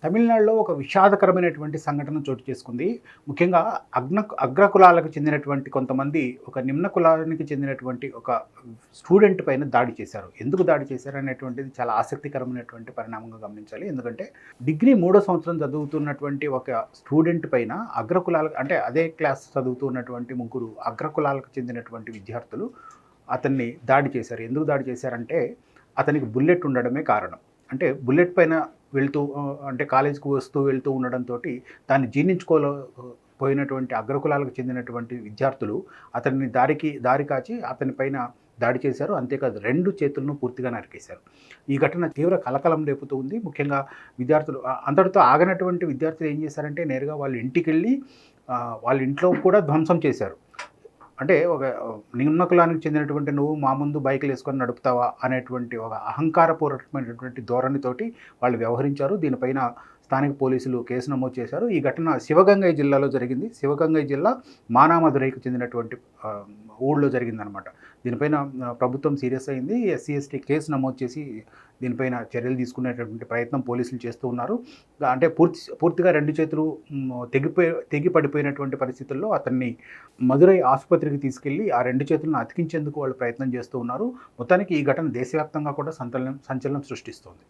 తమిళనాడులో ఒక విషాదకరమైనటువంటి సంఘటన చోటు చేసుకుంది. ముఖ్యంగా అగ్ర కులాలకు చెందినటువంటి కొంతమంది ఒక నిమ్న కులానికి చెందినటువంటి ఒక స్టూడెంట్ పైన దాడి చేశారు. ఎందుకు దాడి చేశారు అనేటువంటిది చాలా ఆసక్తికరమైనటువంటి పరిణామంగా గమనించాలి. ఎందుకంటే డిగ్రీ 3వ సంవత్సరం చదువుతున్నటువంటి ఒక స్టూడెంట్ పైన అగ్ర కులాలకు అంటే అదే క్లాస్ చదువుతున్నటువంటి ముగ్గురు అగ్ర కులాలకు చెందినటువంటి విద్యార్థులు అతన్ని దాడి చేశారు. ఎందుకు దాడి చేశారంటే అతనికి బుల్లెట్ ఉండడమే కారణం. అంటే బుల్లెట్ పైన అంటే కాలేజీకి వెళ్తూ ఉండడంతోటి దాన్ని పోయినటువంటి అగ్రకులాలకు చెందినటువంటి విద్యార్థులు అతన్ని దారి కాచి అతని పైన దాడి చేశారు. అంతేకాదు 2 చేతులను పూర్తిగా నరికేశారు. ఈ ఘటన తీవ్ర కలకలం రేపుతూ ఉంది. ముఖ్యంగా విద్యార్థులు అంతటితో ఆగనటువంటి విద్యార్థులు ఏం చేశారంటే నేరుగా వాళ్ళ ఇంటికెళ్ళి వాళ్ళ ఇంట్లో కూడా ధ్వంసం చేశారు. అంటే ఒక నిమ్న కులానికి చెందినటువంటి నువ్వు మా ముందు బైకులు వేసుకొని నడుపుతావా అనేటువంటి ఒక అహంకారపూర్వకమైనటువంటి ధోరణితోటి వాళ్ళు వ్యవహరించారు. దీనిపైన స్థానిక పోలీసులు కేసు నమోదు చేశారు. ఈ ఘటన శివగంగై జిల్లాలో జరిగింది. శివగంగై జిల్లా మానామదురైకి చెందినటువంటి ఊళ్ళో జరిగిందనమాట. దీనిపైన ప్రభుత్వం సీరియస్ అయింది. ఎస్సీ ఎస్టీ కేసు నమోదు చేసి దీనిపైన చర్యలు తీసుకునేటటువంటి ప్రయత్నం పోలీసులు చేస్తూ ఉన్నారు. అంటే పూర్తిగా 2 చేతులు తెగి పడిపోయినటువంటి పరిస్థితుల్లో అతన్ని మదురై ఆసుపత్రికి తీసుకెళ్లి ఆ 2 చేతులను అతికించేందుకు వాళ్ళు ప్రయత్నం చేస్తూ ఉన్నారు. మొత్తానికి ఈ ఘటన దేశవ్యాప్తంగా కూడా సంచలనం సృష్టిస్తోంది.